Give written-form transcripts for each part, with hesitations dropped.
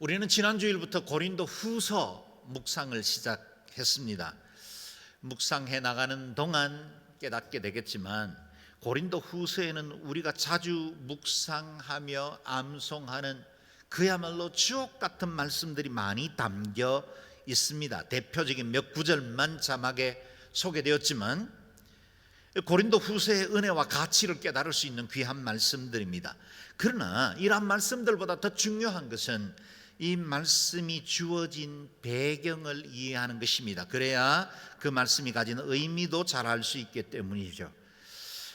우리는 지난주일부터 고린도 후서 묵상을 시작했습니다. 묵상해 나가는 동안 깨닫게 되겠지만 고린도 후서에는 우리가 자주 묵상하며 암송하는 그야말로 주옥 같은 말씀들이 많이 담겨 있습니다. 대표적인 몇 구절만 자막에 소개되었지만 고린도 후서의 은혜와 가치를 깨달을 수 있는 귀한 말씀들입니다. 그러나 이러한 말씀들보다 더 중요한 것은 이 말씀이 주어진 배경을 이해하는 것입니다. 그래야 그 말씀이 가진 의미도 잘 알 수 있기 때문이죠.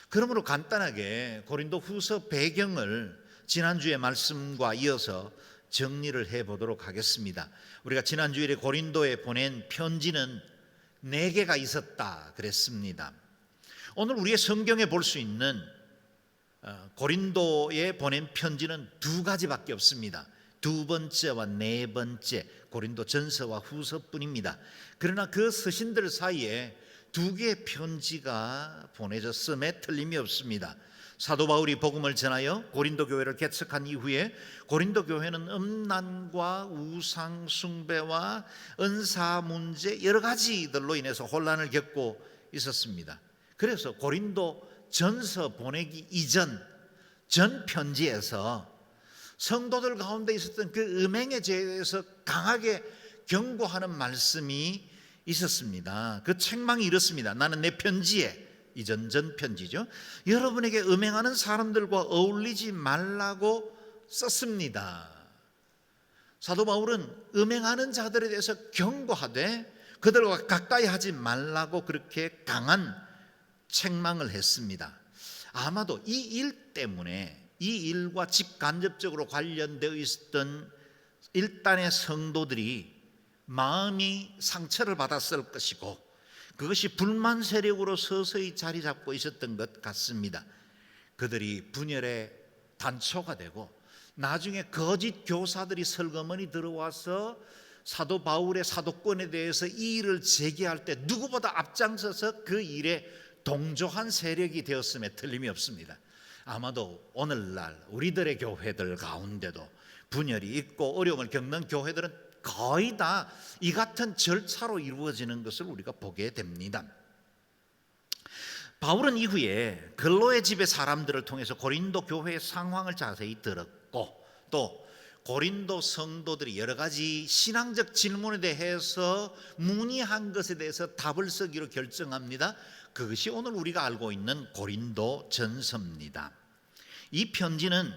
그러므로 간단하게 고린도 후서 배경을 지난주의 말씀과 이어서 정리를 해보도록 하겠습니다. 우리가 지난주일에 고린도에 보낸 편지는 4개가 있었다 그랬습니다. 오늘 우리의 성경에 볼 수 있는 고린도에 보낸 편지는 2가지밖에 없습니다. 2번째와 4번째 고린도 전서와 후서뿐입니다. 그러나 그 서신들 사이에 2개의 편지가 보내졌음에 틀림이 없습니다. 사도 바울이 복음을 전하여 고린도 교회를 개척한 이후에 고린도 교회는 음란과 우상 숭배와 은사 문제 여러 가지들로 인해서 혼란을 겪고 있었습니다. 그래서 고린도 전서 보내기 이전 전 편지에서 성도들 가운데 있었던 그 음행에 대해서 강하게 경고하는 말씀이 있었습니다. 그 책망이 이렇습니다. 나는 내 편지에, 이전 편지죠, 여러분에게 음행하는 사람들과 어울리지 말라고 썼습니다. 사도 바울은 음행하는 자들에 대해서 경고하되 그들과 가까이 하지 말라고 그렇게 강한 책망을 했습니다. 아마도 이 일 때문에, 이 일과 직간접적으로 관련되어 있었던 일단의 성도들이 마음이 상처를 받았을 것이고 그것이 불만 세력으로 서서히 자리 잡고 있었던 것 같습니다. 그들이 분열의 단초가 되고 나중에 거짓 교사들이 설거머니 들어와서 사도 바울의 사도권에 대해서 이 일을 제기할 때 누구보다 앞장서서 그 일에 동조한 세력이 되었음에 틀림이 없습니다. 아마도 오늘날 우리들의 교회들 가운데도 분열이 있고 어려움을 겪는 교회들은 거의 다 이 같은 절차로 이루어지는 것을 우리가 보게 됩니다. 바울은 이후에 글로의 집의 사람들을 통해서 고린도 교회의 상황을 자세히 들었고 또 고린도 성도들이 여러 가지 신앙적 질문에 대해서 문의한 것에 대해서 답을 쓰기로 결정합니다. 그것이 오늘 우리가 알고 있는 고린도 전서입니다. 이 편지는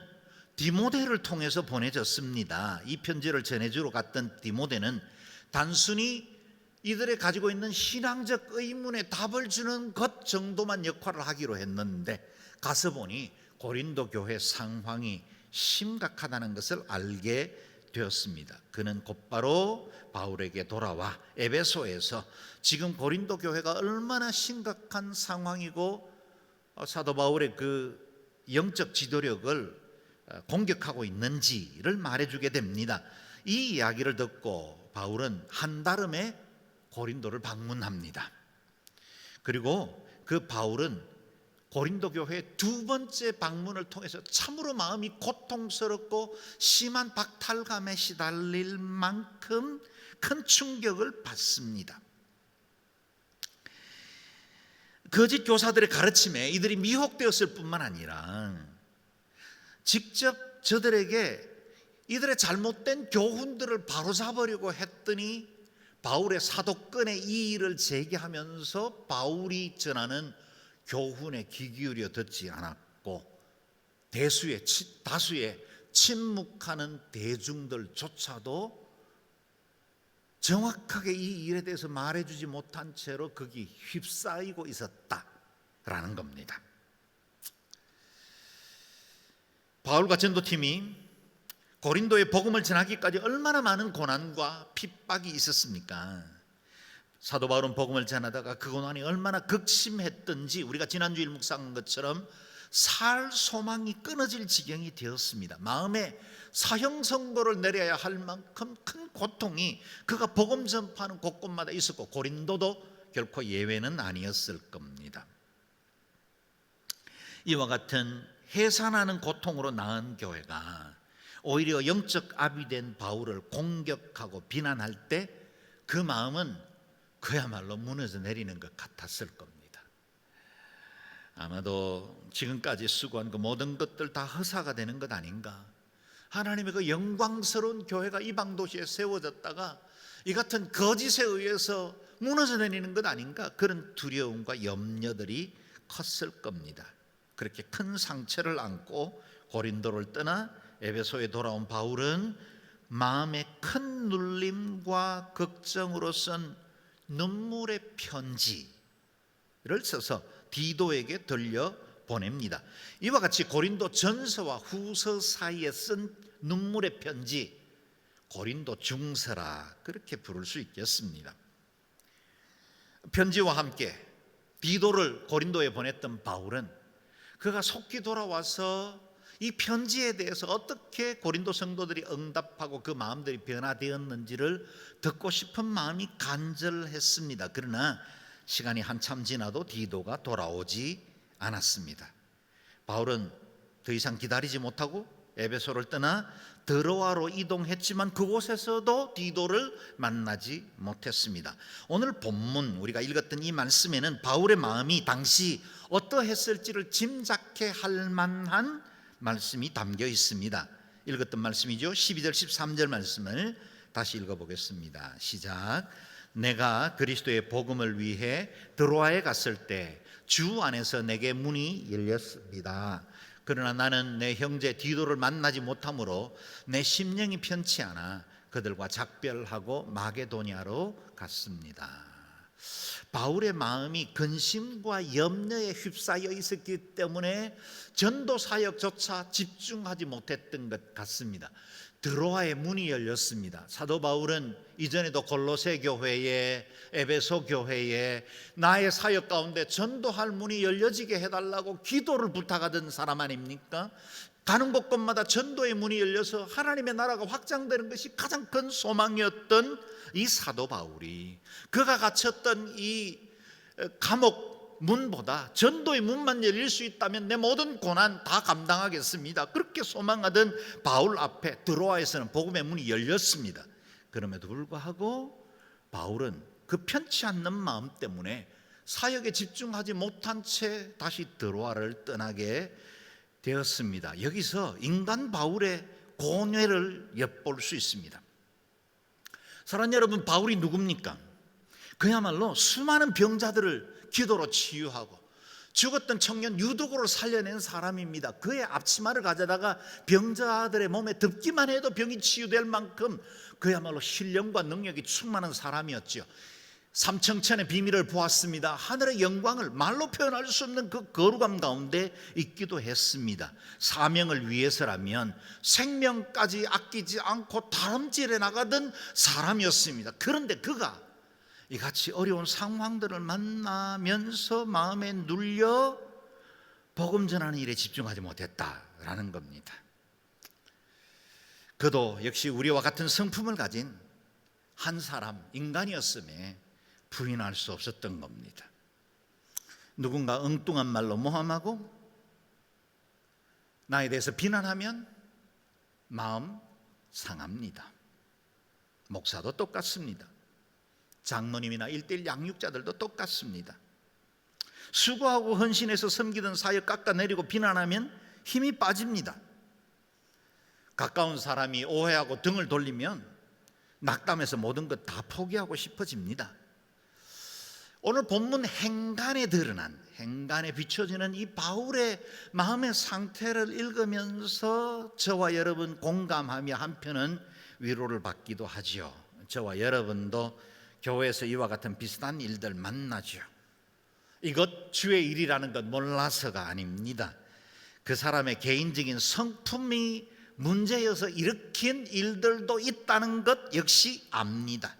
디모데를 통해서 보내졌습니다. 이 편지를 전해주러 갔던 디모데는 단순히 이들이 가지고 있는 신앙적 의문에 답을 주는 것 정도만 역할을 하기로 했는데 가서 보니 고린도 교회 상황이 심각하다는 것을 알게 되었습니다. 그는 곧바로 바울에게 돌아와 에베소에서 지금 고린도 교회가 얼마나 심각한 상황이고 사도 바울의 그 영적 지도력을 공격하고 있는지를 말해주게 됩니다. 이 이야기를 듣고 바울은 한달음에 고린도를 방문합니다. 그리고 그 바울은 고린도 교회의 2번째 방문을 통해서 참으로 마음이 고통스럽고 심한 박탈감에 시달릴 만큼 큰 충격을 받습니다. 거짓 교사들의 가르침에 이들이 미혹되었을 뿐만 아니라 직접 저들에게 이들의 잘못된 교훈들을 바로잡으려고 했더니 바울의 사도권에 이 일을 제기하면서 바울이 전하는 교훈에 귀 기울여 듣지 않았고 다수의 침묵하는 대중들조차도 정확하게 이 일에 대해서 말해주지 못한 채로 거기 휩싸이고 있었다라는 겁니다. 바울과 전도팀이 고린도에 복음을 전하기까지 얼마나 많은 고난과 핍박이 있었습니까? 사도 바울은 복음을 전하다가 그 고난이 얼마나 극심했던지 우리가 지난주일 묵상한 것처럼 살 소망이 끊어질 지경이 되었습니다. 마음에 사형 선고를 내려야 할 만큼 큰 고통이 그가 복음 전파하는 곳곳마다 있었고 고린도도 결코 예외는 아니었을 겁니다. 이와 같은 해산하는 고통으로 낳은 교회가 오히려 영적 아비된 바울을 공격하고 비난할 때 그 마음은 그야말로 무너져 내리는 것 같았을 겁니다. 아마도 지금까지 수고한 그 모든 것들 다 허사가 되는 것 아닌가, 하나님의 그 영광스러운 교회가 이방 도시에 세워졌다가 이 같은 거짓에 의해서 무너져 내리는 것 아닌가, 그런 두려움과 염려들이 컸을 겁니다. 그렇게 큰 상처를 안고 고린도를 떠나 에베소에 돌아온 바울은 마음의 큰 눌림과 걱정으로 쓴 눈물의 편지를 써서 디도에게 들려 보냅니다. 이와 같이 고린도 전서와 후서 사이에 쓴 눈물의 편지, 고린도 중서라 그렇게 부를 수 있겠습니다. 편지와 함께 디도를 고린도에 보냈던 바울은 그가 속히 돌아와서 이 편지에 대해서 어떻게 고린도 성도들이 응답하고 그 마음들이 변화되었는지를 듣고 싶은 마음이 간절했습니다. 그러나 시간이 한참 지나도 디도가 돌아오지 않았습니다. 바울은 더 이상 기다리지 못하고 에베소를 떠나 드로아로 이동했지만 그곳에서도 디도를 만나지 못했습니다. 오늘 본문 우리가 읽었던 이 말씀에는 바울의 마음이 당시 어떠했을지를 짐작해 할 만한 말씀이 담겨 있습니다. 읽었던 말씀이죠. 12절 13절 말씀을 다시 읽어보겠습니다. 시작. 내가 그리스도의 복음을 위해 드로아에 갔을 때 주 안에서 내게 문이 열렸습니다. 그러나 나는 내 형제 디도를 만나지 못하므로 내 심령이 편치 않아 그들과 작별하고 마게도냐로 갔습니다. 바울의 마음이 근심과 염려에 휩싸여 있었기 때문에 전도 사역조차 집중하지 못했던 것 같습니다. 드로아의 문이 열렸습니다. 사도 바울은 이전에도 골로새 교회에, 에베소 교회에 나의 사역 가운데 전도할 문이 열려지게 해달라고 기도를 부탁하던 사람 아닙니까? 가는 곳곳마다 전도의 문이 열려서 하나님의 나라가 확장되는 것이 가장 큰 소망이었던 이 사도 바울이 그가 갇혔던 이 감옥 문보다 전도의 문만 열릴 수 있다면 내 모든 고난 다 감당하겠습니다. 그렇게 소망하던 바울 앞에 드로아에서는 복음의 문이 열렸습니다. 그럼에도 불구하고 바울은 그 편치 않는 마음 때문에 사역에 집중하지 못한 채 다시 드로아를 떠나게 되었습니다. 여기서 인간 바울의 고뇌를 엿볼 수 있습니다. 사랑하는 여러분, 바울이 누굽니까? 그야말로 수많은 병자들을 기도로 치유하고 죽었던 청년 유두고를 살려낸 사람입니다. 그의 앞치마를 가져다가 병자들의 몸에 덮기만 해도 병이 치유될 만큼 그야말로 신령과 능력이 충만한 사람이었죠. 삼청천의 비밀을 보았습니다. 하늘의 영광을 말로 표현할 수 없는 그 거룩함 가운데 있기도 했습니다. 사명을 위해서라면 생명까지 아끼지 않고 다름질해 나가던 사람이었습니다. 그런데 그가 이같이 어려운 상황들을 만나면서 마음에 눌려 복음 전하는 일에 집중하지 못했다라는 겁니다. 그도 역시 우리와 같은 성품을 가진 한 사람, 인간이었음에 부인할 수 없었던 겁니다. 누군가 엉뚱한 말로 모함하고 나에 대해서 비난하면 마음 상합니다. 목사도 똑같습니다. 장로님이나 1:1 양육자들도 똑같습니다. 수고하고 헌신해서 섬기던 사역 깎아내리고 비난하면 힘이 빠집니다. 가까운 사람이 오해하고 등을 돌리면 낙담해서 모든 것 다 포기하고 싶어집니다. 오늘 본문 행간에 드러난, 행간에 비춰지는 이 바울의 마음의 상태를 읽으면서 저와 여러분 공감하며 한편은 위로를 받기도 하지요. 저와 여러분도 교회에서 이와 같은 비슷한 일들 만나죠. 이것 주의 일이라는 것 몰라서가 아닙니다. 그 사람의 개인적인 성품이 문제여서 일으킨 일들도 있다는 것 역시 압니다.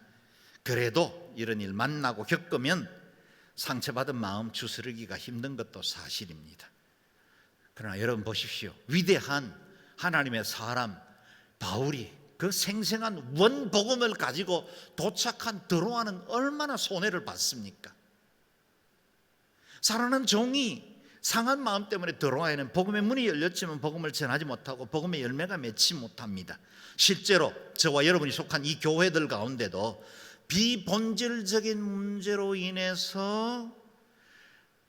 그래도 이런 일 만나고 겪으면 상처받은 마음 주스르기가 힘든 것도 사실입니다. 그러나 여러분 보십시오. 위대한 하나님의 사람 바울이 그 생생한 원복음을 가지고 도착한 드로아는 얼마나 손해를 봤습니까? 사랑하는 종이 상한 마음 때문에 드로아에는 복음의 문이 열렸지만 복음을 전하지 못하고 복음의 열매가 맺지 못합니다. 실제로 저와 여러분이 속한 이 교회들 가운데도 비본질적인 문제로 인해서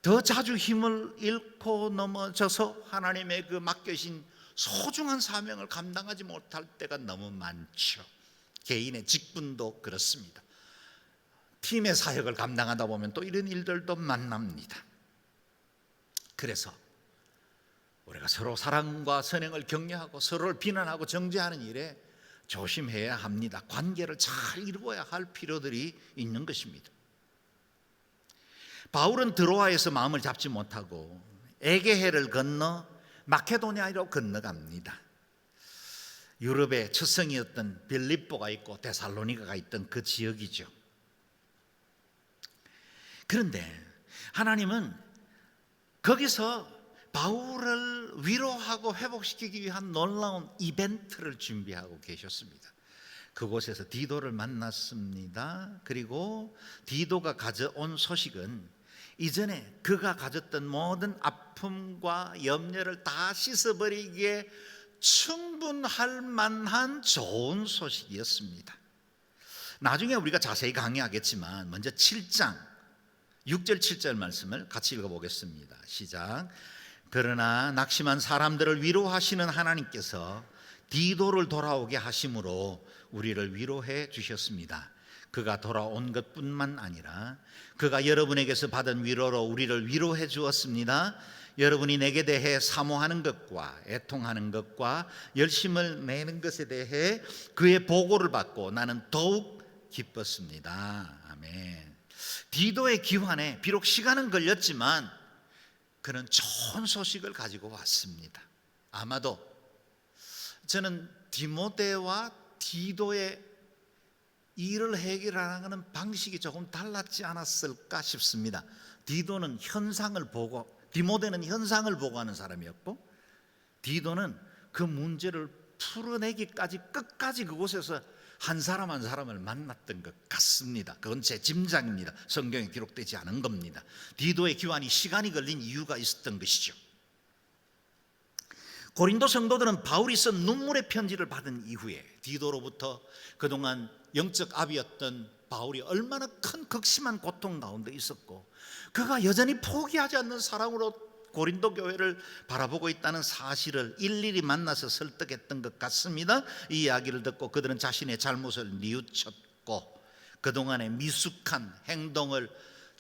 더 자주 힘을 잃고 넘어져서 하나님의 그 맡겨진 소중한 사명을 감당하지 못할 때가 너무 많죠. 개인의 직분도 그렇습니다. 팀의 사역을 감당하다 보면 또 이런 일들도 만납니다. 그래서 우리가 서로 사랑과 선행을 격려하고 서로를 비난하고 정죄하는 일에 조심해야 합니다. 관계를 잘 이루어야 할 필요들이 있는 것입니다. 바울은 드로아에서 마음을 잡지 못하고 에게해를 건너 마케도니아로 건너갑니다. 유럽의 첫성이었던 빌립보가 있고 데살로니가가 있던 그 지역이죠. 그런데 하나님은 거기서 바울을 위로하고 회복시키기 위한 놀라운 이벤트를 준비하고 계셨습니다. 그곳에서 디도를 만났습니다. 그리고 디도가 가져온 소식은 이전에 그가 가졌던 모든 아픔과 염려를 다 씻어버리기에 충분할 만한 좋은 소식이었습니다. 나중에 우리가 자세히 강의하겠지만 먼저 7장 6절 7절 말씀을 같이 읽어보겠습니다. 시작. 그러나 낙심한 사람들을 위로하시는 하나님께서 디도를 돌아오게 하심으로 우리를 위로해 주셨습니다. 그가 돌아온 것뿐만 아니라 그가 여러분에게서 받은 위로로 우리를 위로해 주었습니다. 여러분이 내게 대해 사모하는 것과 애통하는 것과 열심을 내는 것에 대해 그의 보고를 받고 나는 더욱 기뻤습니다. 아멘. 디도의 기환에 비록 시간은 걸렸지만 그는 좋은 소식을 가지고 왔습니다. 아마도 저는 디모데와 디도의 일을 해결하는 방식이 조금 달랐지 않았을까 싶습니다. 디도는 현상을 보고, 디모데는 현상을 보고 하는 사람이었고, 디도는 그 문제를 풀어내기까지 끝까지 그곳에서 한 사람 한 사람을 만났던 것 같습니다. 그건 제 짐작입니다. 성경에 기록되지 않은 겁니다. 디도의 기환이 시간이 걸린 이유가 있었던 것이죠. 고린도 성도들은 바울이 쓴 눈물의 편지를 받은 이후에 디도로부터 그동안 영적 아비였던 바울이 얼마나 큰 극심한 고통 가운데 있었고 그가 여전히 포기하지 않는 사랑으로 고린도 교회를 바라보고 있다는 사실을 일일이 만나서 설득했던 것 같습니다. 이 이야기를 듣고 그들은 자신의 잘못을 뉘우쳤고 그동안의 미숙한 행동을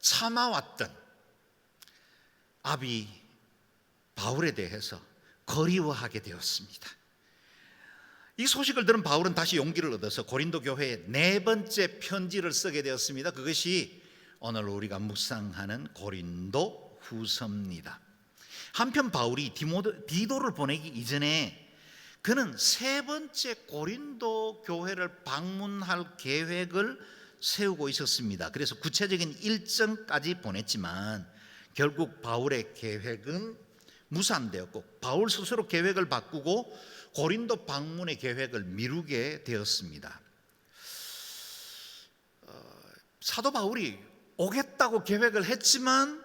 참아왔던 아비 바울에 대해서 그리워하게 되었습니다. 이 소식을 들은 바울은 다시 용기를 얻어서 고린도 교회에 4번째 편지를 쓰게 되었습니다. 그것이 오늘 우리가 묵상하는 고린도 후서입니다. 한편 바울이 디도를 보내기 이전에 그는 3번째 고린도 교회를 방문할 계획을 세우고 있었습니다. 그래서 구체적인 일정까지 보냈지만 결국 바울의 계획은 무산되었고 바울 스스로 계획을 바꾸고 고린도 방문의 계획을 미루게 되었습니다. 사도 바울이 오겠다고 계획을 했지만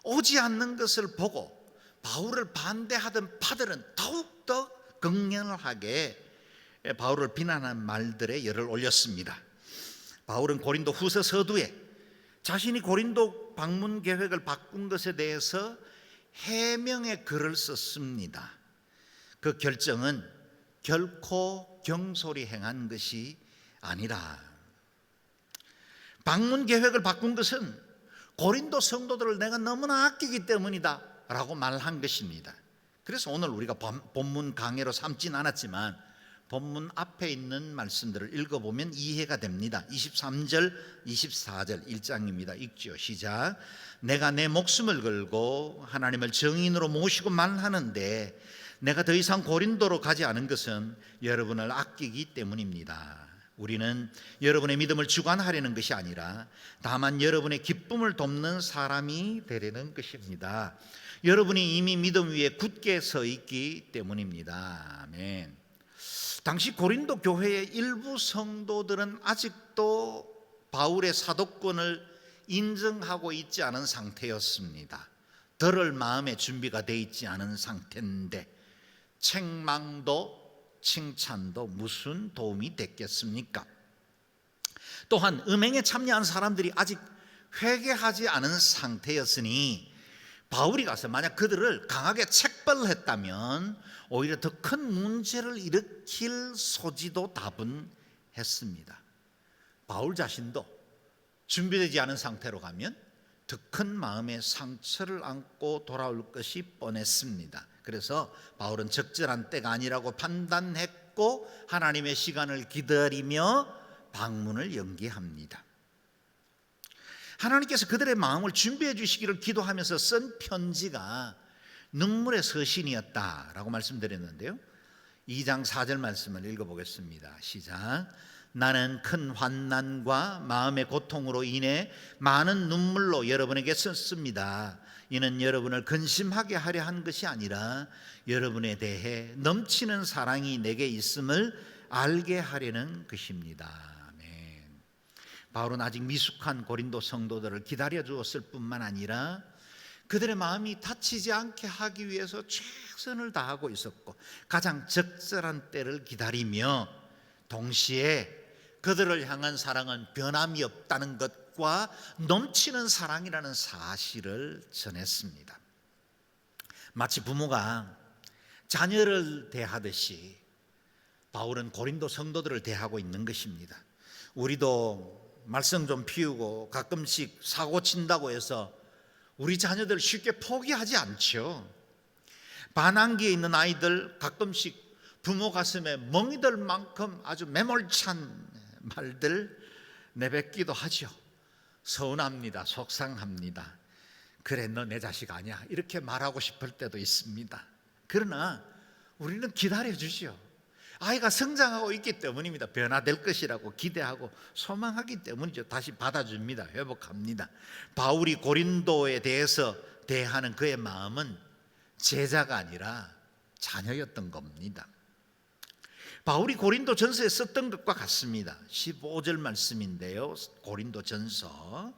오지 않는 것을 보고 바울을 반대하던 파들은 더욱더 극렬하게 바울을 비난한 말들에 열을 올렸습니다. 바울은 고린도 후서 서두에 자신이 고린도 방문 계획을 바꾼 것에 대해서 해명의 글을 썼습니다. 그 결정은 결코 경솔히 행한 것이 아니라 방문 계획을 바꾼 것은 고린도 성도들을 내가 너무나 아끼기 때문이다 라고 말한 것입니다. 그래서 오늘 우리가 본문 강해로 삼진 않았지만 본문 앞에 있는 말씀들을 읽어보면 이해가 됩니다. 23절 24절 1장입니다. 읽죠. 시작. 내가 내 목숨을 걸고 하나님을 증인으로 모시고 말하는데 내가 더 이상 고린도로 가지 않은 것은 여러분을 아끼기 때문입니다. 우리는 여러분의 믿음을 주관하려는 것이 아니라 다만 여러분의 기쁨을 돕는 사람이 되려는 것입니다. 여러분이 이미 믿음 위에 굳게 서 있기 때문입니다. 아멘. 당시 고린도 교회의 일부 성도들은 아직도 바울의 사도권을 인정하고 있지 않은 상태였습니다. 들을 마음의 준비가 돼 있지 않은 상태인데 책망도 칭찬도 무슨 도움이 됐겠습니까? 또한 음행에 참여한 사람들이 아직 회개하지 않은 상태였으니 바울이 가서 만약 그들을 강하게 책벌했다면 오히려 더 큰 문제를 일으킬 소지도 다분했습니다. 바울 자신도 준비되지 않은 상태로 가면 더 큰 마음의 상처를 안고 돌아올 것이 뻔했습니다. 그래서 바울은 적절한 때가 아니라고 판단했고 하나님의 시간을 기다리며 방문을 연기합니다. 하나님께서 그들의 마음을 준비해 주시기를 기도하면서 쓴 편지가 눈물의 서신이었다라고 말씀드렸는데요. 2장 4절 말씀을 읽어보겠습니다. 시작. 나는 큰 환난과 마음의 고통으로 인해 많은 눈물로 여러분에게 썼습니다. 이는 여러분을 근심하게 하려 한 것이 아니라 여러분에 대해 넘치는 사랑이 내게 있음을 알게 하려는 것입니다. 아멘. 바울은 아직 미숙한 고린도 성도들을 기다려 주었을 뿐만 아니라 그들의 마음이 다치지 않게 하기 위해서 최선을 다하고 있었고 가장 적절한 때를 기다리며 동시에 그들을 향한 사랑은 변함이 없다는 것과 넘치는 사랑이라는 사실을 전했습니다. 마치 부모가 자녀를 대하듯이 바울은 고린도 성도들을 대하고 있는 것입니다. 우리도 말썽 좀 피우고 가끔씩 사고 친다고 해서 우리 자녀들 쉽게 포기하지 않죠. 반항기에 있는 아이들 가끔씩 부모 가슴에 멍이 들 만큼 아주 매몰찬 말들 내뱉기도 하죠. 서운합니다. 속상합니다. 그래, 너 내 자식 아니야. 이렇게 말하고 싶을 때도 있습니다. 그러나 우리는 기다려주죠. 아이가 성장하고 있기 때문입니다. 변화될 것이라고 기대하고 소망하기 때문이죠. 다시 받아줍니다. 회복합니다. 바울이 고린도에 대해서 대하는 그의 마음은 제자가 아니라 자녀였던 겁니다. 바울이 고린도 전서에 썼던 것과 같습니다. 15절 말씀인데요. 고린도 전서.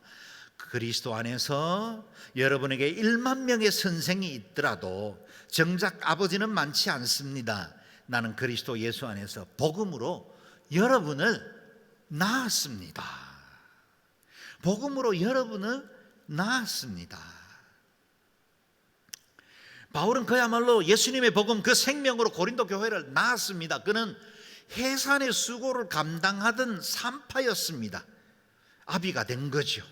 그리스도 안에서 여러분에게 1만 명의 선생이 있더라도 정작 아버지는 많지 않습니다. 나는 그리스도 예수 안에서 복음으로 여러분을 낳았습니다. 복음으로 여러분을 낳았습니다. 바울은 그야말로 예수님의 복음 그 생명으로 고린도 교회를 낳았습니다. 그는 해산의 수고를 감당하던 산파였습니다. 아비가 된 거죠.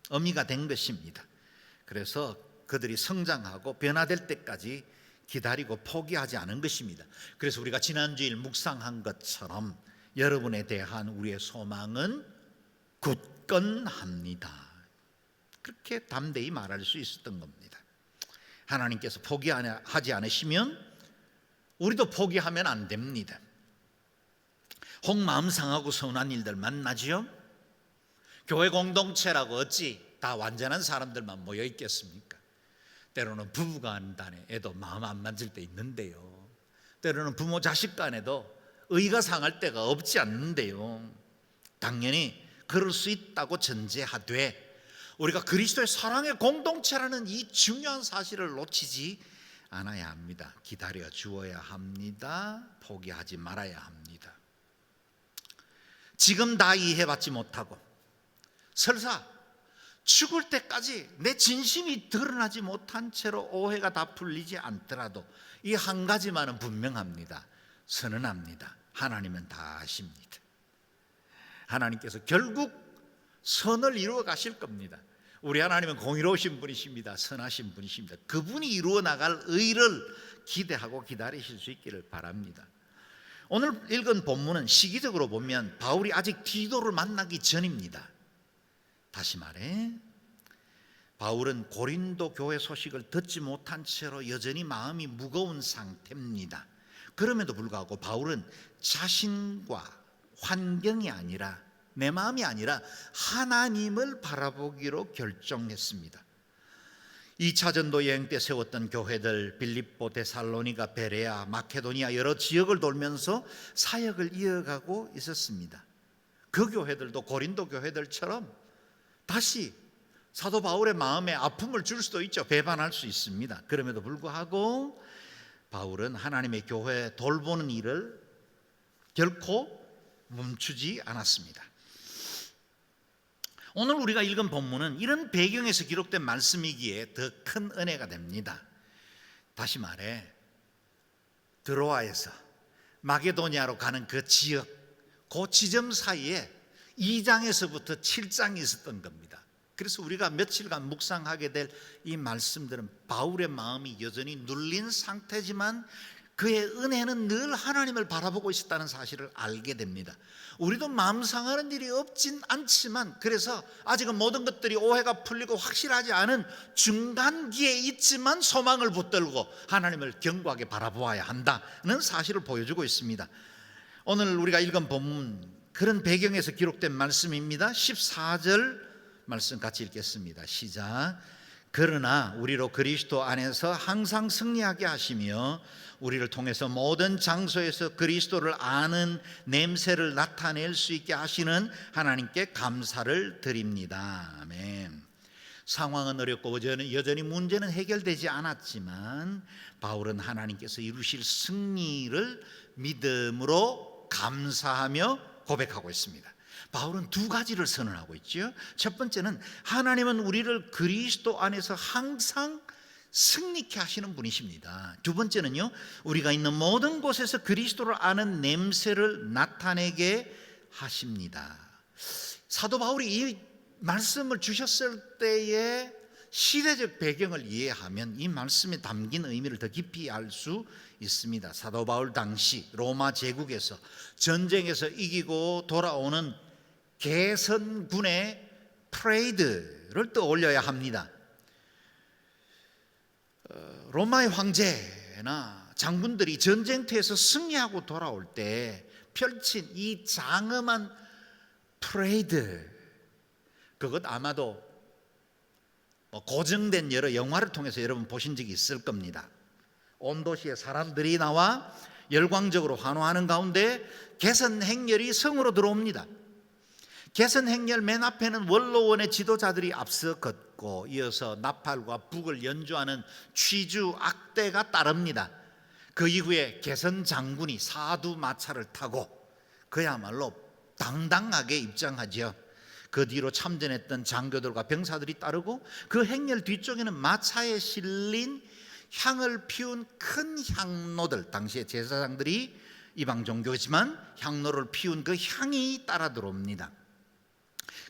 어미가 된 것입니다. 그래서 그들이 성장하고 변화될 때까지 기다리고 포기하지 않은 것입니다. 그래서 우리가 지난주일 묵상한 것처럼 여러분에 대한 우리의 소망은 굳건합니다. 그렇게 담대히 말할 수 있었던 겁니다. 하나님께서 포기하지 않으시면 우리도 포기하면 안 됩니다. 혹 마음 상하고 서운한 일들 만나지요? 교회 공동체라고 어찌 다 완전한 사람들만 모여 있겠습니까? 때로는 부부간에 애도 마음 안 맞을 때 있는데요. 때로는 부모 자식 간에도 의가 상할 때가 없지 않는데요. 당연히 그럴 수 있다고 전제하되 우리가 그리스도의 사랑의 공동체라는 이 중요한 사실을 놓치지 않아야 합니다. 기다려 주어야 합니다. 포기하지 말아야 합니다. 지금 다 이해받지 못하고 설사 죽을 때까지 내 진심이 드러나지 못한 채로 오해가 다 풀리지 않더라도 이 한 가지만은 분명합니다. 선언합니다. 하나님은 다 아십니다. 하나님께서 결국 선을 이루어 가실 겁니다. 우리 하나님은 공의로우신 분이십니다. 선하신 분이십니다. 그분이 이루어 나갈 의를 기대하고 기다리실 수 있기를 바랍니다. 오늘 읽은 본문은 시기적으로 보면 바울이 아직 디도를 만나기 전입니다. 다시 말해 바울은 고린도 교회 소식을 듣지 못한 채로 여전히 마음이 무거운 상태입니다. 그럼에도 불구하고 바울은 자신과 환경이 아니라 내 마음이 아니라 하나님을 바라보기로 결정했습니다. 2차 전도 여행 때 세웠던 교회들 빌립보, 데살로니가, 베레아, 마케도니아 여러 지역을 돌면서 사역을 이어가고 있었습니다. 그 교회들도 고린도 교회들처럼 다시 사도 바울의 마음에 아픔을 줄 수도 있죠. 배반할 수 있습니다. 그럼에도 불구하고 바울은 하나님의 교회 돌보는 일을 결코 멈추지 않았습니다. 오늘 우리가 읽은 본문은 이런 배경에서 기록된 말씀이기에 더 큰 은혜가 됩니다. 다시 말해 드로아에서 마게도니아로 가는 그 지역, 그 지점 사이에 2장에서부터 7장이 있었던 겁니다. 그래서 우리가 며칠간 묵상하게 될 이 말씀들은 바울의 마음이 여전히 눌린 상태지만 그의 은혜는 늘 하나님을 바라보고 있었다는 사실을 알게 됩니다. 우리도 마음 상하는 일이 없진 않지만, 그래서 아직은 모든 것들이 오해가 풀리고 확실하지 않은 중간기에 있지만 소망을 붙들고 하나님을 견고하게 바라보아야 한다는 사실을 보여주고 있습니다. 오늘 우리가 읽은 본문, 그런 배경에서 기록된 말씀입니다. 14절 말씀 같이 읽겠습니다. 시작. 그러나 우리로 그리스도 안에서 항상 승리하게 하시며 우리를 통해서 모든 장소에서 그리스도를 아는 냄새를 나타낼 수 있게 하시는 하나님께 감사를 드립니다. 아멘. 상황은 어렵고 여전히 문제는 해결되지 않았지만 바울은 하나님께서 이루실 승리를 믿음으로 감사하며 고백하고 있습니다. 바울은 두 가지를 선언하고 있죠. 첫 번째는 하나님은 우리를 그리스도 안에서 항상 승리케 하시는 분이십니다. 두 번째는요, 우리가 있는 모든 곳에서 그리스도를 아는 냄새를 나타내게 하십니다. 사도 바울이 이 말씀을 주셨을 때의 시대적 배경을 이해하면 이 말씀에 담긴 의미를 더 깊이 알 수 있습니다. 사도 바울 당시 로마 제국에서 전쟁에서 이기고 돌아오는 개선군의 프레이드를 떠올려야 합니다. 로마의 황제나 장군들이 전쟁터에서 승리하고 돌아올 때 펼친 이 장엄한 프레이드, 그것 아마도 고증된 여러 영화를 통해서 여러분 보신 적이 있을 겁니다. 온 도시의 사람들이 나와 열광적으로 환호하는 가운데 개선 행렬이 성으로 들어옵니다. 개선 행렬 맨 앞에는 원로원의 지도자들이 앞서 걷고 이어서 나팔과 북을 연주하는 취주 악대가 따릅니다. 그 이후에 개선 장군이 사두 마차를 타고 그야말로 당당하게 입장하죠. 그 뒤로 참전했던 장교들과 병사들이 따르고 그 행렬 뒤쪽에는 마차에 실린 향을 피운 큰 향로들, 당시에 제사장들이 이방 종교지만 향로를 피운 그 향이 따라 들어옵니다.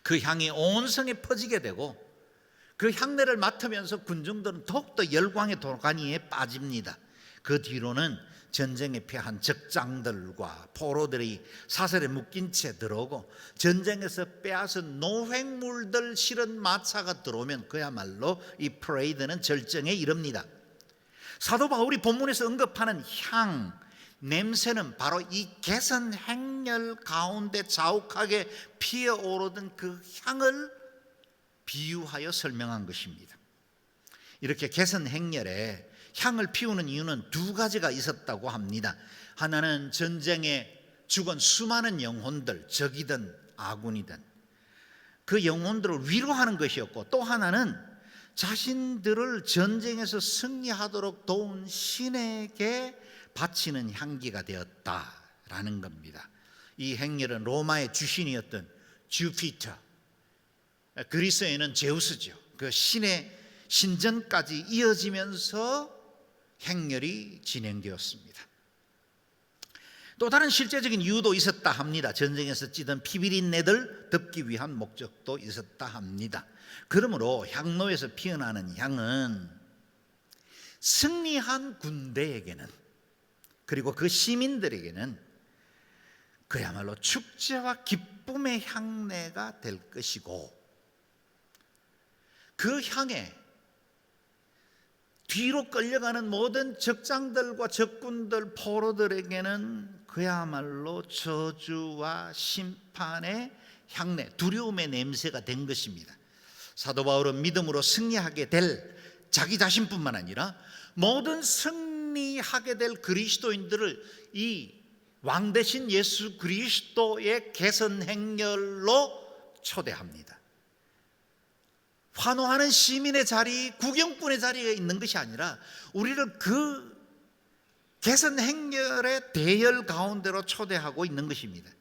그 향이 온 성에 퍼지게 되고 그 향내를 맡으면서 군중들은 더욱더 열광의 도가니에 빠집니다. 그 뒤로는 전쟁에 패한 적장들과 포로들이 사슬에 묶인 채 들어오고 전쟁에서 빼앗은 노획물들 실은 마차가 들어오면 그야말로 이 프레이드는 절정에 이릅니다. 사도 바울이 본문에서 언급하는 향, 냄새는 바로 이 개선 행렬 가운데 자욱하게 피어오르던 그 향을 비유하여 설명한 것입니다. 이렇게 개선 행렬에 향을 피우는 이유는 두 가지가 있었다고 합니다. 하나는 전쟁에 죽은 수많은 영혼들, 적이든 아군이든 그 영혼들을 위로하는 것이었고, 또 하나는 자신들을 전쟁에서 승리하도록 도운 신에게 바치는 향기가 되었다라는 겁니다. 이 행렬은 로마의 주신이었던 주피터, 그리스에는 제우스죠. 그 신의 신전까지 이어지면서 행렬이 진행되었습니다. 또 다른 실제적인 이유도 있었다 합니다. 전쟁에서 찌든 피비린내들 덮기 위한 목적도 있었다 합니다. 그러므로 향로에서 피어나는 향은 승리한 군대에게는, 그리고 그 시민들에게는 그야말로 축제와 기쁨의 향내가 될 것이고, 그 향에 뒤로 끌려가는 모든 적장들과 적군들, 포로들에게는 그야말로 저주와 심판의 향내, 두려움의 냄새가 된 것입니다. 사도 바울은 믿음으로 승리하게 될 자기 자신뿐만 아니라 모든 승리하게 될 그리스도인들을 이 왕 대신 예수 그리스도의 개선 행렬로 초대합니다. 환호하는 시민의 자리, 구경꾼의 자리에 있는 것이 아니라 우리를 그 개선 행렬의 대열 가운데로 초대하고 있는 것입니다.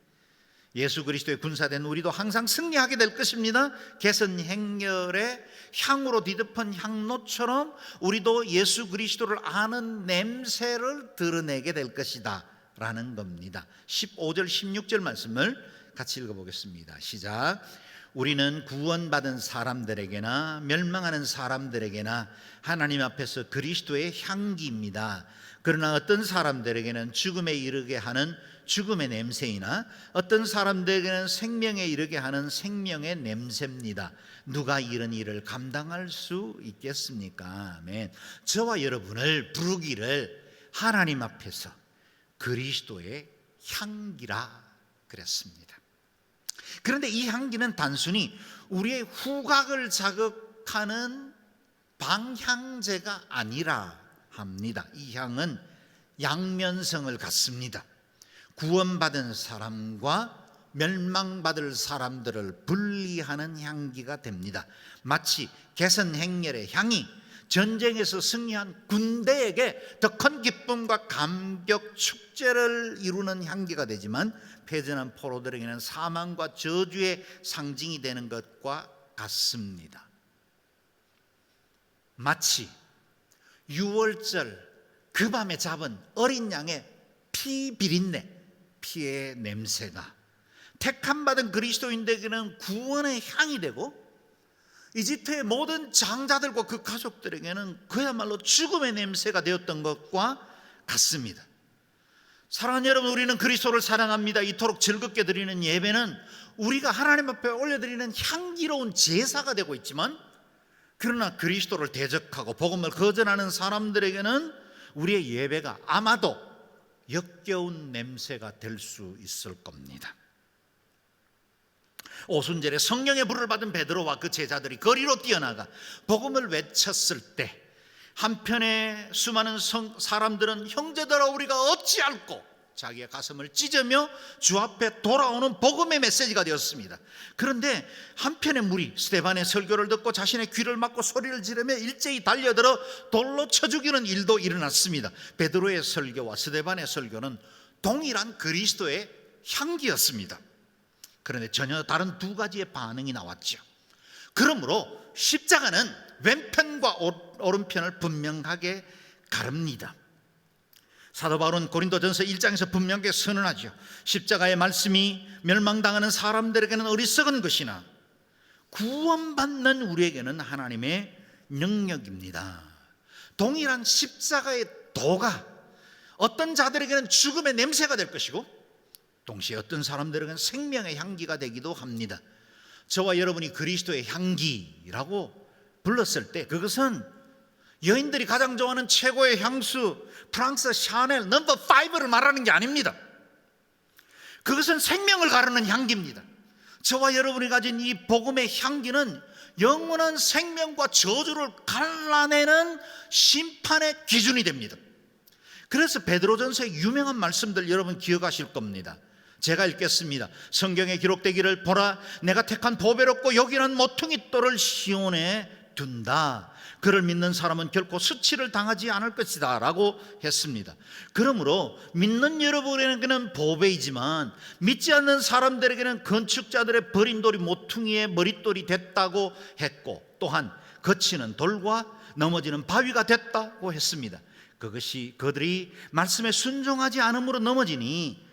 예수 그리스도의 군사된 우리도 항상 승리하게 될 것입니다. 개선 행렬의 향으로 뒤덮은 향로처럼 우리도 예수 그리스도를 아는 냄새를 드러내게 될 것이다 라는 겁니다. 15절 16절 말씀을 같이 읽어보겠습니다. 시작. 우리는 구원받은 사람들에게나 멸망하는 사람들에게나 하나님 앞에서 그리스도의 향기입니다. 그러나 어떤 사람들에게는 죽음에 이르게 하는 죽음의 냄새이나 어떤 사람들에게는 생명에 이르게 하는 생명의 냄새입니다. 누가 이런 일을 감당할 수 있겠습니까? 아멘. 저와 여러분을 부르기를 하나님 앞에서 그리스도의 향기라 그랬습니다. 그런데 이 향기는 단순히 우리의 후각을 자극하는 방향제가 아니라 합니다. 이 향은 양면성을 갖습니다. 구원받은 사람과 멸망받을 사람들을 분리하는 향기가 됩니다. 마치 개선 행렬의 향이 전쟁에서 승리한 군대에게 더 큰 기쁨과 감격 축제를 이루는 향기가 되지만 패전한 포로들에게는 사망과 저주의 상징이 되는 것과 같습니다. 마치 유월절 그 밤에 잡은 어린 양의 피 비린내, 피의 냄새가 택함받은 그리스도인들에게는 구원의 향이 되고 이집트의 모든 장자들과 그 가족들에게는 그야말로 죽음의 냄새가 되었던 것과 같습니다. 사랑하는 여러분, 우리는 그리스도를 사랑합니다. 이토록 즐겁게 드리는 예배는 우리가 하나님 앞에 올려드리는 향기로운 제사가 되고 있지만, 그러나 그리스도를 대적하고 복음을 거절하는 사람들에게는 우리의 예배가 아마도 역겨운 냄새가 될 수 있을 겁니다. 오순절에 성령의 불을 받은 베드로와 그 제자들이 거리로 뛰어나가 복음을 외쳤을 때 한편에 수많은 사람들은 형제들아 우리가 어찌할꼬 자기의 가슴을 찢으며 주 앞에 돌아오는 복음의 메시지가 되었습니다. 그런데 한편의 무리 스데반의 설교를 듣고 자신의 귀를 막고 소리를 지르며 일제히 달려들어 돌로 쳐 죽이는 일도 일어났습니다. 베드로의 설교와 스데반의 설교는 동일한 그리스도의 향기였습니다. 그런데 전혀 다른 두 가지의 반응이 나왔죠. 그러므로 십자가는 왼편과 오른편을 분명하게 가릅니다. 사도 바울은 고린도전서 1장에서 분명하게 선언하죠. 십자가의 말씀이 멸망당하는 사람들에게는 어리석은 것이나 구원받는 우리에게는 하나님의 능력입니다. 동일한 십자가의 도가 어떤 자들에게는 죽음의 냄새가 될 것이고 동시에 어떤 사람들에게는 생명의 향기가 되기도 합니다. 저와 여러분이 그리스도의 향기라고 불렀을 때 그것은 여인들이 가장 좋아하는 최고의 향수 프랑스 샤넬 넘버 5를 말하는 게 아닙니다. 그것은 생명을 가르는 향기입니다. 저와 여러분이 가진 이 복음의 향기는 영원한 생명과 저주를 갈라내는 심판의 기준이 됩니다. 그래서 베드로전서의 유명한 말씀들 여러분 기억하실 겁니다. 제가 읽겠습니다. 성경에 기록되기를 보라 내가 택한 보배롭고 여기는 모퉁이 돌을 시온에 둔다. 그를 믿는 사람은 결코 수치를 당하지 않을 것이다 라고 했습니다. 그러므로 믿는 여러분에게는 보배이지만 믿지 않는 사람들에게는 건축자들의 버린 돌이 모퉁이의 머릿돌이 됐다고 했고 또한 거치는 돌과 넘어지는 바위가 됐다고 했습니다. 그것이 그들이 말씀에 순종하지 않음으로 넘어지니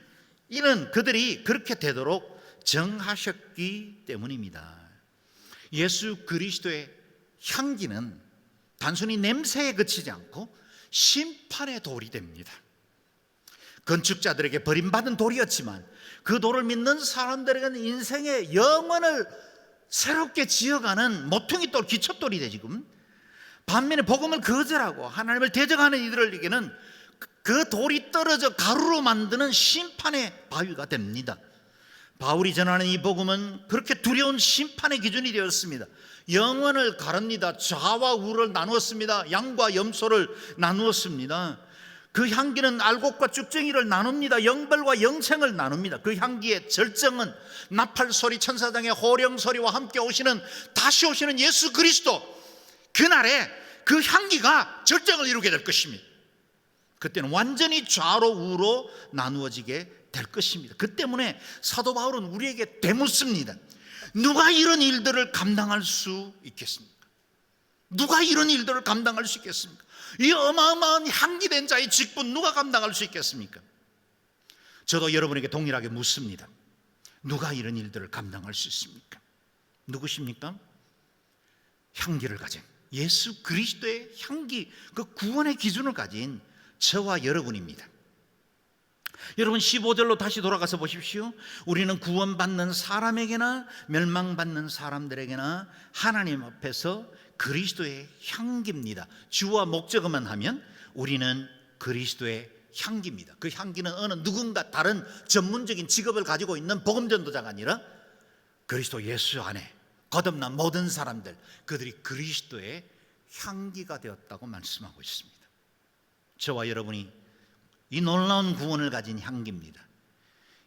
이는 그들이 그렇게 되도록 정하셨기 때문입니다. 예수 그리스도의 향기는 단순히 냄새에 그치지 않고 심판의 돌이 됩니다. 건축자들에게 버림받은 돌이었지만 그 돌을 믿는 사람들에게는 인생의 영혼을 새롭게 지어가는 모퉁이돌, 기초돌이 돼 지금. 반면에 복음을 거절하고 하나님을 대적하는 이들에게는 그 돌이 떨어져 가루로 만드는 심판의 바위가 됩니다. 바울이 전하는 이 복음은 그렇게 두려운 심판의 기준이 되었습니다. 영혼을 가릅니다. 좌와 우를 나누었습니다. 양과 염소를 나누었습니다. 그 향기는 알곡과 쭉정이를 나눕니다. 영벌과 영생을 나눕니다. 그 향기의 절정은 나팔소리, 천사장의 호령소리와 함께 오시는, 다시 오시는 예수 그리스도, 그날에 그 향기가 절정을 이루게 될 것입니다. 그때는 완전히 좌로 우로 나누어지게 될 것입니다. 그 때문에 사도 바울은 우리에게 되묻습니다. 누가 이런 일들을 감당할 수 있겠습니까? 누가 이런 일들을 감당할 수 있겠습니까? 이 어마어마한 향기된 자의 직분 누가 감당할 수 있겠습니까? 저도 여러분에게 동일하게 묻습니다. 누가 이런 일들을 감당할 수 있습니까? 누구십니까? 향기를 가진 예수 그리스도의 향기, 그 구원의 기준을 가진 저와 여러분입니다. 여러분 15절로 다시 돌아가서 보십시오. 우리는 구원받는 사람에게나 멸망받는 사람들에게나 하나님 앞에서 그리스도의 향기입니다. 주와 목적어만 하면 우리는 그리스도의 향기입니다. 그 향기는 어느 누군가 다른 전문적인 직업을 가지고 있는 복음전도자가 아니라 그리스도 예수 안에 거듭난 모든 사람들, 그들이 그리스도의 향기가 되었다고 말씀하고 있습니다. 저와 여러분이 이 놀라운 구원을 가진 향기입니다.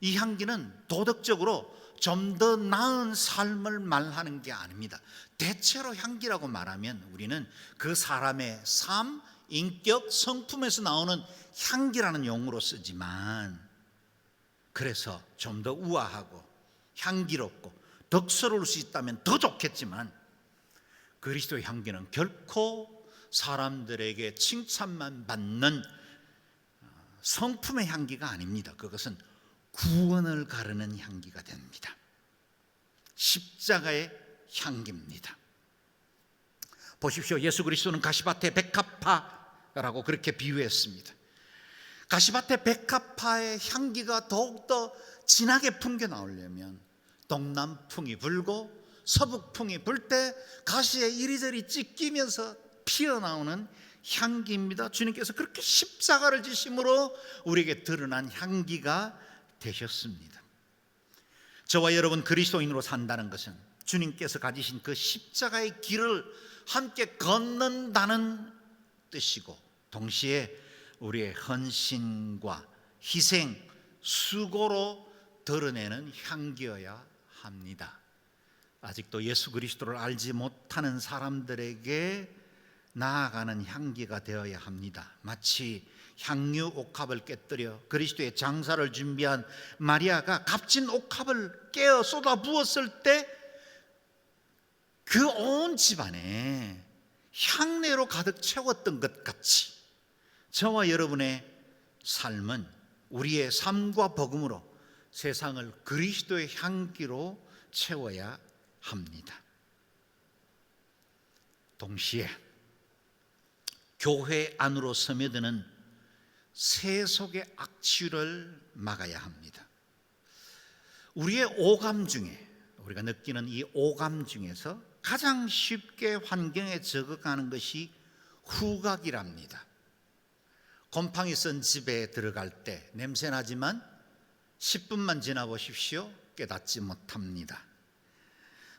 이 향기는 도덕적으로 좀 더 나은 삶을 말하는 게 아닙니다. 대체로 향기라고 말하면 우리는 그 사람의 삶, 인격, 성품에서 나오는 향기라는 용어로 쓰지만, 그래서 좀 더 우아하고 향기롭고 덕스러울 수 있다면 더 좋겠지만, 그리스도의 향기는 결코 사람들에게 칭찬만 받는 성품의 향기가 아닙니다. 그것은 구원을 가르는 향기가 됩니다. 십자가의 향기입니다. 보십시오. 예수 그리스도는 가시밭의 백합화라고 그렇게 비유했습니다. 가시밭의 백합화의 향기가 더욱더 진하게 풍겨 나오려면 동남풍이 불고 서북풍이 불 때 가시에 이리저리 찢기면서 피어나오는 향기입니다. 주님께서 그렇게 십자가를 지심으로 우리에게 드러난 향기가 되셨습니다. 저와 여러분 그리스도인으로 산다는 것은 주님께서 가지신 그 십자가의 길을 함께 걷는다는 뜻이고, 동시에 우리의 헌신과 희생, 수고로 드러내는 향기여야 합니다. 아직도 예수 그리스도를 알지 못하는 사람들에게 나아가는 향기가 되어야 합니다. 마치 향유 옥합을 깨뜨려 그리스도의 장사를 준비한 마리아가 값진 옥합을 깨어 쏟아 부었을 때 그 온 집안에 향내로 가득 채웠던 것 같이, 저와 여러분의 삶은 우리의 삶과 복음으로 세상을 그리스도의 향기로 채워야 합니다. 동시에 교회 안으로 스며드는 세속의 악취를 막아야 합니다. 우리의 오감 중에, 우리가 느끼는 이 오감 중에서 가장 쉽게 환경에 적응하는 것이 후각이랍니다. 곰팡이 쓴 집에 들어갈 때 냄새나지만 10분만 지나보십시오. 깨닫지 못합니다.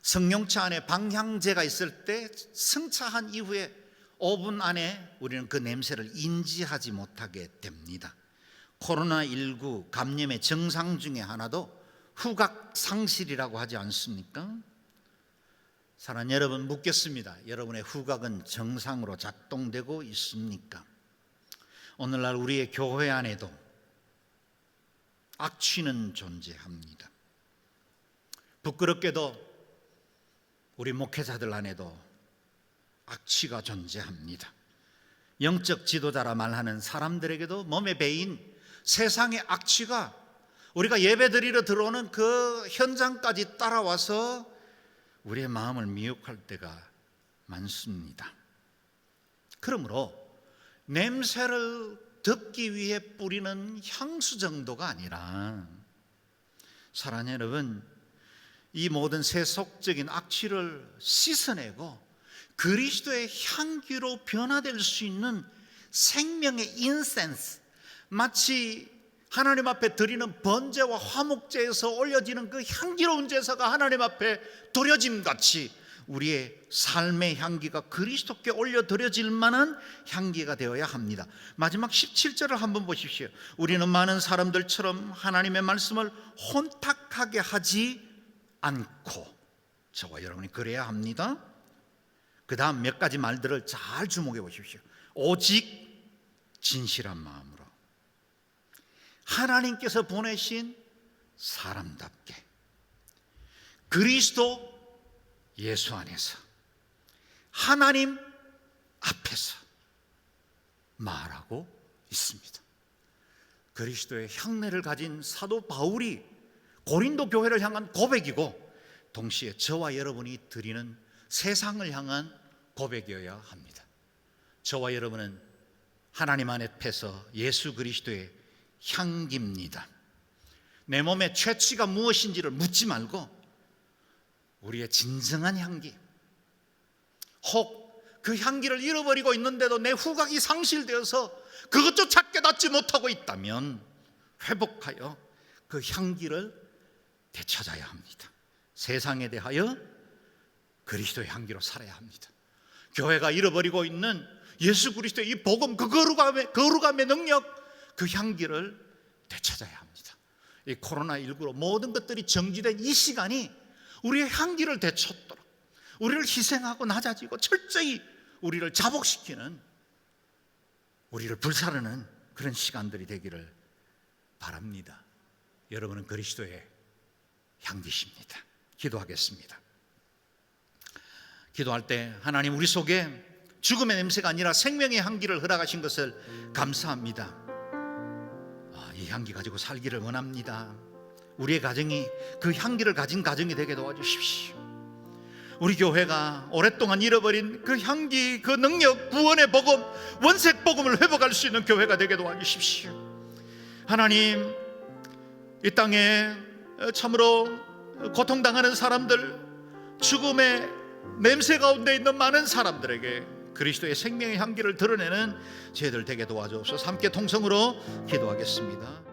승용차 안에 방향제가 있을 때 승차한 이후에 5분 안에 우리는 그 냄새를 인지하지 못하게 됩니다. 코로나19 감염의 증상 중에 하나도 후각 상실이라고 하지 않습니까? 사랑하는 여러분, 묻겠습니다. 여러분의 후각은 정상으로 작동되고 있습니까? 오늘날 우리의 교회 안에도 악취는 존재합니다. 부끄럽게도 우리 목회자들 안에도 악취가 존재합니다. 영적 지도자라 말하는 사람들에게도 몸에 배인 세상의 악취가 우리가 예배드리러 들어오는 그 현장까지 따라와서 우리의 마음을 미혹할 때가 많습니다. 그러므로 냄새를 덮기 위해 뿌리는 향수 정도가 아니라, 사랑하는 여러분, 이 모든 세속적인 악취를 씻어내고 그리스도의 향기로 변화될 수 있는 생명의 인센스, 마치 하나님 앞에 드리는 번제와 화목제에서 올려지는 그 향기로운 제사가 하나님 앞에 드려짐 같이 우리의 삶의 향기가 그리스도께 올려드려질 만한 향기가 되어야 합니다. 마지막 17절을 한번 보십시오. 우리는 많은 사람들처럼 하나님의 말씀을 혼탁하게 하지 않고, 저와 여러분이 그래야 합니다. 그 다음 몇 가지 말들을 잘 주목해 보십시오. 오직 진실한 마음으로 하나님께서 보내신 사람답게 그리스도 예수 안에서 하나님 앞에서 말하고 있습니다. 그리스도의 향내를 가진 사도 바울이 고린도 교회를 향한 고백이고, 동시에 저와 여러분이 드리는 세상을 향한 고백이어야 합니다. 저와 여러분은 하나님 앞에서 예수 그리스도의 향기입니다. 내 몸의 최취가 무엇인지를 묻지 말고 우리의 진정한 향기, 혹 그 향기를 잃어버리고 있는데도 내 후각이 상실되어서 그것조차 깨닫지 못하고 있다면 회복하여 그 향기를 되찾아야 합니다. 세상에 대하여 그리스도의 향기로 살아야 합니다. 교회가 잃어버리고 있는 예수 그리스도의 이 복음, 그 거룩함의 능력, 그 향기를 되찾아야 합니다. 이 코로나19로 모든 것들이 정지된 이 시간이 우리의 향기를 되찾도록, 우리를 희생하고 낮아지고 철저히 우리를 자복시키는, 우리를 불사르는 그런 시간들이 되기를 바랍니다. 여러분은 그리스도의 향기십니다. 기도하겠습니다. 기도할 때 하나님, 우리 속에 죽음의 냄새가 아니라 생명의 향기를 허락하신 것을 감사합니다. 이 향기 가지고 살기를 원합니다. 우리의 가정이 그 향기를 가진 가정이 되게 도와주십시오. 우리 교회가 오랫동안 잃어버린 그 향기, 그 능력, 구원의 복음, 원색 복음을 회복할 수 있는 교회가 되게 도와주십시오. 하나님, 이 땅에 참으로 고통당하는 사람들, 죽음의 냄새 가운데 있는 많은 사람들에게 그리스도의 생명의 향기를 드러내는 저희들 되게 도와주옵소서. 함께 통성으로 기도하겠습니다.